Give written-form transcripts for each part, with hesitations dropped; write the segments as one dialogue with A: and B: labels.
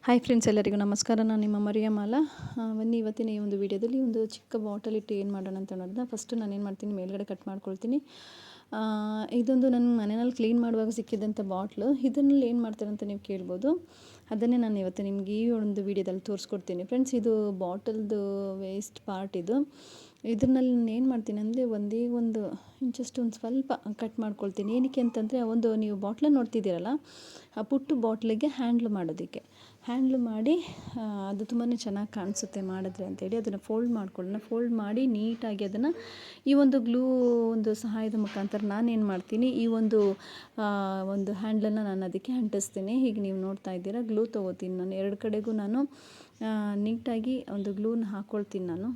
A: Hi friends, ಎಲ್ಲರಿಗೂ ನಮಸ್ಕಾರ. ನಾನು ನಿಮ್ಮ ಮರಿಯಮಾಲ. ಬನ್ನಿ ಇವತ್ತಿನ ಈ ಒಂದು ವಿಡಿಯೋದಲ್ಲಿ ಒಂದು ಚಿಕ್ಕ ಬಾಟಲ್ ಇಟ್ಟು ಏನು ಮಾಡೋಣ ಅಂತ ಅನ್ನೋದನ್ನ ಫಸ್ಟು ನಾನೇನು ಮಾಡ್ತೀನಿ, ಮೇಲ್ಗಡೆ ಕಟ್ ಮಾಡ್ಕೊಳ್ತೀನಿ. ಇದೊಂದು ನನ್ನ ಮನೆಯಲ್ಲಿ ಕ್ಲೀನ್ ಮಾಡುವಾಗ ಸಿಕ್ಕಿದಂಥ ಬಾಟ್ಲು. ಇದನ್ನಲ್ಲಿ ಏನು ಮಾಡ್ತಾರೆ ಅಂತ ನೀವು ಕೇಳ್ಬೋದು. ಅದನ್ನೇ ನಾನು ಇವತ್ತು ನಿಮಗೆ ಈ ಒಂದು ವಿಡಿಯೋದಲ್ಲಿ ತೋರಿಸ್ಕೊಡ್ತೀನಿ ಫ್ರೆಂಡ್ಸ್. ಇದು ಬಾಟಲ್ದು ವೇಸ್ಟ್ ಪಾರ್ಟ್ ಇದು. ಇದರಲ್ಲಿ ನಾನು ಏನು ಮಾಡ್ತೀನಿ ಅಂದರೆ ಒಂದೇ ಒಂದು ಇಂಚಷ್ಟು ಒಂದು ಸ್ವಲ್ಪ ಕಟ್ ಮಾಡ್ಕೊಳ್ತೀನಿ. ಏನಕ್ಕೆ ಅಂತಂದರೆ ಒಂದು ನೀವು ಬಾಟ್ಲ ನೋಡ್ತಿದ್ದೀರಲ್ಲ, ಆ ಪುಟ್ಟು ಬಾಟ್ಲಿಗೆ ಹ್ಯಾಂಡ್ಲ್ ಮಾಡೋದಕ್ಕೆ ಮಾಡಿ ಅದು ತುಂಬಾ ಚೆನ್ನಾಗಿ ಕಾಣಿಸುತ್ತೆ ಮಾಡಿದ್ರೆ ಅಂತೇಳಿ ಅದನ್ನು ಫೋಲ್ಡ್ ಮಾಡಿ ನೀಟಾಗಿ ಅದನ್ನು ಈ ಒಂದು ಗ್ಲೂ ಒಂದು ಸಹಾಯದ ಮುಖಾಂತರ ನಾನೇನು ಮಾಡ್ತೀನಿ, ಈ ಒಂದು ಹ್ಯಾಂಡ್ಲನ್ನು ನಾನು ಅದಕ್ಕೆ ಅಂಟಿಸ್ತೀನಿ. ಹೀಗೆ ನೀವು ನೋಡ್ತಾ ಇದ್ದೀರಾ, ಗ್ಲೂ ತೊಗೋತೀನಿ ನಾನು. ಎರಡು ಕಡೆಗೂ ನಾನು ನೀಟಾಗಿ ಒಂದು ಗ್ಲೂನ ಹಾಕ್ಕೊಳ್ತೀನಿ. ನಾನು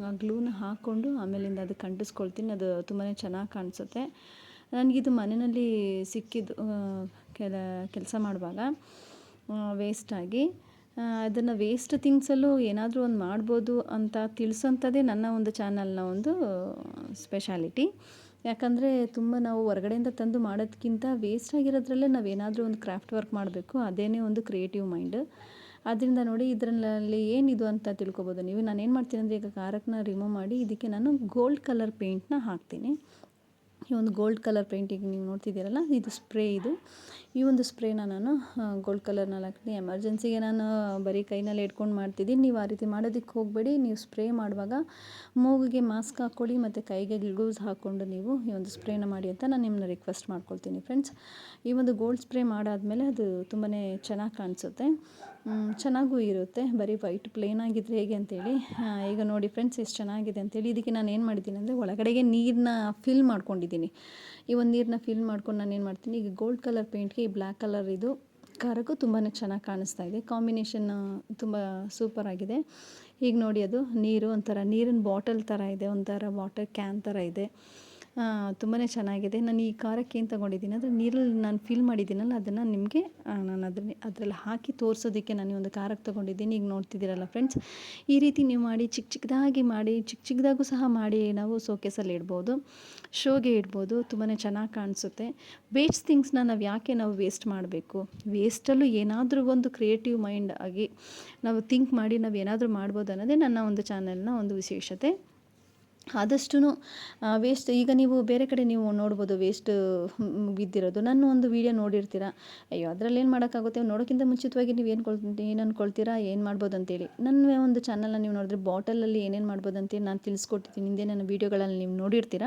A: ಆ ಗ್ಲೂನ ಹಾಕ್ಕೊಂಡು ಆಮೇಲಿಂದ ಅದಕ್ಕೆ ಅಂಟಿಸ್ಕೊಳ್ತೀನಿ. ಅದು ತುಂಬಾ ಚೆನ್ನಾಗಿ ಕಾಣಿಸುತ್ತೆ. ನನಗಿದು ಮನೆಯಲ್ಲಿ ಸಿಕ್ಕಿದ್ದು ಕೆಲಸ ಮಾಡುವಾಗ ವೇಸ್ಟಾಗಿ. ಅದನ್ನು ವೇಸ್ಟ್ ಥಿಂಗ್ಸಲ್ಲೂ ಏನಾದರೂ ಒಂದು ಮಾಡ್ಬೋದು ಅಂತ ತಿಳಿಸೋಂಥದ್ದೇ ನನ್ನ ಒಂದು ಚಾನಲ್ನ ಒಂದು ಸ್ಪೆಷಾಲಿಟಿ. ಯಾಕಂದರೆ ತುಂಬ ನಾವು ಹೊರಗಡೆಯಿಂದ ತಂದು ಮಾಡೋದಕ್ಕಿಂತ ವೇಸ್ಟ್ ಆಗಿರೋದ್ರಲ್ಲೇ ನಾವೇನಾದರೂ ಒಂದು ಕ್ರಾಫ್ಟ್ ವರ್ಕ್ ಮಾಡಬೇಕು, ಅದೇನೇ ಒಂದು ಕ್ರಿಯೇಟಿವ್ ಮೈಂಡ್. ಅದರಿಂದ ನೋಡಿ, ಇದರಲ್ಲಿ ಏನಿದು ಅಂತ ತಿಳ್ಕೊಬೋದು ನೀವು. ನಾನೇನು ಮಾಡ್ತೀನಿ ಅಂದರೆ, ಈಗ ಖಾರಕ್ಕನ್ನ ರಿಮೂವ್ ಮಾಡಿ ಇದಕ್ಕೆ ನಾನು ಗೋಲ್ಡ್ ಕಲರ್ ಪೇಂಟ್ನ ಹಾಕ್ತೀನಿ. ಈ ಒಂದು ಗೋಲ್ಡ್ ಕಲರ್ ಪೇಂಟಿಗೆ ನೀವು ನೋಡ್ತಿದ್ದೀರಲ್ಲ, ಇದು ಸ್ಪ್ರೇ. ಈ ಒಂದು ಸ್ಪ್ರೇನ ನಾನು ಗೋಲ್ಡ್ ಕಲರ್ನಲ್ಲಿ ಹಾಕ್ತೀನಿ. ಎಮರ್ಜೆನ್ಸಿಗೆ ನಾನು ಬರೀ ಕೈನಲ್ಲಿ ಇಟ್ಕೊಂಡು ಮಾಡ್ತಿದ್ದೀನಿ. ನೀವು ಆ ರೀತಿ ಮಾಡೋದಕ್ಕೆ ಹೋಗಬೇಡಿ. ನೀವು ಸ್ಪ್ರೇ ಮಾಡುವಾಗ ಮೂಗಿಗೆ ಮಾಸ್ಕ್ ಹಾಕ್ಕೊಳ್ಳಿ ಮತ್ತು ಕೈಗೆ ಗ್ಲೂಸ್ ಹಾಕ್ಕೊಂಡು ನೀವು ಈ ಒಂದು ಸ್ಪ್ರೇನ ಮಾಡಿ ಅಂತ ನಾನು ನಿಮ್ಮನ್ನ ರಿಕ್ವೆಸ್ಟ್ ಮಾಡ್ಕೊಳ್ತೀನಿ ಫ್ರೆಂಡ್ಸ್. ಈ ಒಂದು ಗೋಲ್ಡ್ ಸ್ಪ್ರೇ ಮಾಡಾದಮೇಲೆ ಅದು ತುಂಬಾ ಚೆನ್ನಾಗಿ ಕಾಣಿಸುತ್ತೆ, ಚೆನ್ನಾಗೂ ಇರುತ್ತೆ. ಬರೀ ವೈಟ್ ಪ್ಲೇನ್ ಆಗಿದ್ರೆ ಹೇಗೆ ಅಂತೇಳಿ. ಈಗ ನೋಡಿ ಫ್ರೆಂಡ್ಸ್, ಎಷ್ಟು ಚೆನ್ನಾಗಿದೆ ಅಂತೇಳಿ. ಇದಕ್ಕೆ ನಾನು ಏನು ಮಾಡಿದ್ದೀನಿ ಅಂದರೆ, ಒಳಗಡೆಗೆ ನೀರನ್ನ ಫಿಲ್ ಮಾಡ್ಕೊಂಡಿದ್ದೀನಿ. ಈ ಒಂದು ನೀರನ್ನ ಫಿಲ್ ಮಾಡ್ಕೊಂಡು ನಾನು ಏನು ಮಾಡ್ತೀನಿ, ಈಗ ಗೋಲ್ಡ್ ಕಲರ್ ಪೇಂಟ್ಗೆ ಈ ಬ್ಲ್ಯಾಕ್ ಕಲರ್ ಇದು ಖಾರಕ್ಕೂ ತುಂಬಾ ಚೆನ್ನಾಗಿ ಕಾಣಿಸ್ತಾ ಇದೆ. ಕಾಂಬಿನೇಷನ್ ತುಂಬ ಸೂಪರಾಗಿದೆ. ಈಗ ನೋಡಿ, ಅದು ನೀರು ಒಂಥರ ನೀರಿನ ಬಾಟಲ್ ಥರ ಇದೆ, ಒಂಥರ ವಾಟರ್ ಕ್ಯಾನ್ ಥರ ಇದೆ. ತುಂಬಾ ಚೆನ್ನಾಗಿದೆ. ನಾನು ಈ ಖಾರಕ್ಕೆ ಏನು ತೊಗೊಂಡಿದ್ದೀನಿ ಅಂದರೆ, ನೀರಲ್ಲಿ ನಾನು ಫಿಲ್ ಮಾಡಿದ್ದೀನಲ್ಲ, ಅದನ್ನು ನಿಮಗೆ ನಾನು ಅದರಲ್ಲಿ ಹಾಕಿ ತೋರಿಸೋದಕ್ಕೆ ನಾನು ಒಂದು ಖಾರಕ್ಕೆ ತೊಗೊಂಡಿದ್ದೀನಿ. ಈಗ ನೋಡ್ತಿದ್ದೀರಲ್ಲ ಫ್ರೆಂಡ್ಸ್, ಈ ರೀತಿ ನೀವು ಮಾಡಿ ಚಿಕ್ಕದಾಗಿ ಮಾಡಿ, ಚಿಕ್ಕದಾಗೂ ಸಹ ಮಾಡಿ ನಾವು ಸೋಕೇಸಲ್ಲಿ ಇಡ್ಬೋದು, ಶೋಗೆ ಇಡ್ಬೋದು. ತುಂಬಾ ಚೆನ್ನಾಗಿ ಕಾಣಿಸುತ್ತೆ. ವೇಸ್ಟ್ ಥಿಂಗ್ಸ್ನ ನಾವು ವೇಸ್ಟ್ ಮಾಡಬೇಕು. ವೇಸ್ಟಲ್ಲೂ ಏನಾದರೂ ಒಂದು ಕ್ರಿಯೇಟಿವ್ ಮೈಂಡ್ ಆಗಿ ನಾವು ಥಿಂಕ್ ಮಾಡಿ ನಾವು ಏನಾದರೂ ಮಾಡ್ಬೋದು ಅನ್ನೋದೇ ನನ್ನ ಒಂದು ಚಾನಲ್ನ ಒಂದು ವಿಶೇಷತೆ. ಆದಷ್ಟು ವೇಸ್ಟ್, ಈಗ ನೀವು ಬೇರೆ ಕಡೆ ನೀವು ನೋಡ್ಬೋದು ವೇಸ್ಟ್ ಬಿದ್ದಿರೋದು. ನನ್ನ ಒಂದು ವೀಡಿಯೋ ನೋಡಿರ್ತೀರ, ಅಯ್ಯೋ ಅದರಲ್ಲಿ ಏನು ಮಾಡೋಕ್ಕಾಗುತ್ತೆ, ನೋಡೋಕ್ಕಿಂತ ಮುಂಚಿತವಾಗಿ ನೀವು ಏನು ಅಂದ್ಕೊಳ್ತೀರಾ, ಏನು ಮಾಡ್ಬೋದು ಅಂತೇಳಿ. ನನ್ನ ಒಂದು ಚಾನಲ್ನ ನೀವು ನೋಡಿದ್ರೆ ಬಾಟಲಲ್ಲಿ ಏನೇನು ಮಾಡ್ಬೋದು ಅಂತೇಳಿ ನಾನು ತಿಳಿಸ್ಕೊಟ್ಟಿದ್ದೀನಿ. ಹಿಂದೆ ನನ್ನ ವೀಡಿಯೋಗಳಲ್ಲಿ ನೀವು ನೋಡಿರ್ತೀರ.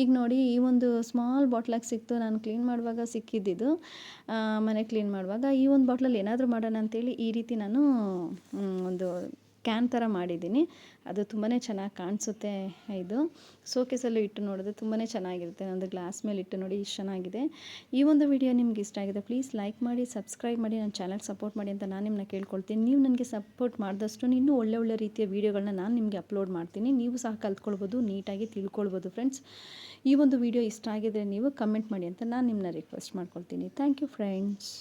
A: ಈಗ ನೋಡಿ, ಈ ಒಂದು ಸ್ಮಾಲ್ ಬಾಟ್ಲಾಗಿ ಸಿಕ್ತು, ನಾನು ಕ್ಲೀನ್ ಮಾಡುವಾಗ ಸಿಕ್ಕಿದ್ದಿದ್ದು. ಮನೆ ಕ್ಲೀನ್ ಮಾಡುವಾಗ ಈ ಒಂದು ಬಾಟ್ಲಲ್ಲಿ ಏನಾದರೂ ಮಾಡೋಣ ಅಂತೇಳಿ ಈ ರೀತಿ ನಾನು ಒಂದು ಕ್ಯಾನ್ ಥರ ಮಾಡಿದ್ದೀನಿ. ಅದು ತುಂಬಾ ಚೆನ್ನಾಗಿ ಕಾಣಿಸುತ್ತೆ. ಇದು ಸೋಕೇಸಲ್ಲೂ ಇಟ್ಟು ನೋಡಿದ್ರೆ ತುಂಬಾ ಚೆನ್ನಾಗಿರುತ್ತೆ. ಒಂದು ಗ್ಲಾಸ್ ಮೇಲೆ ಇಟ್ಟು ನೋಡಿ, ಇಷ್ಟು ಚೆನ್ನಾಗಿದೆ. ಈ ಒಂದು ವಿಡಿಯೋ ನಿಮ್ಗೆ ಇಷ್ಟ ಆಗಿದೆ, ಪ್ಲೀಸ್ ಲೈಕ್ ಮಾಡಿ, ಸಬ್ಸ್ಕ್ರೈಬ್ ಮಾಡಿ, ನನ್ನ ಚಾನಲ್ ಸಪೋರ್ಟ್ ಮಾಡಿ ಅಂತ ನಾನು ನಿಮ್ಮನ್ನ ಕೇಳ್ಕೊಳ್ತೀನಿ. ನೀವು ನನಗೆ ಸಪೋರ್ಟ್ ಮಾಡಿದಷ್ಟು ಇನ್ನೂ ಒಳ್ಳೆ ರೀತಿಯ ವೀಡಿಯೋಗಳನ್ನ ನಾನು ನಿಮಗೆ ಅಪ್ಲೋಡ್ ಮಾಡ್ತೀನಿ. ನೀವು ಸಹ ಕಲ್ತ್ಕೊಳ್ಬೋದು, ನೀಟಾಗಿ ತಿಳ್ಕೊಳ್ಬೋದು ಫ್ರೆಂಡ್ಸ್. ಈ ಒಂದು ವಿಡಿಯೋ ಇಷ್ಟ ಆಗಿದರೆ ನೀವು ಕಮೆಂಟ್ ಮಾಡಿ ಅಂತ ನಾನು ನಿಮ್ಮನ್ನ ರಿಕ್ವೆಸ್ಟ್ ಮಾಡ್ಕೊಳ್ತೀನಿ. Thank you friends.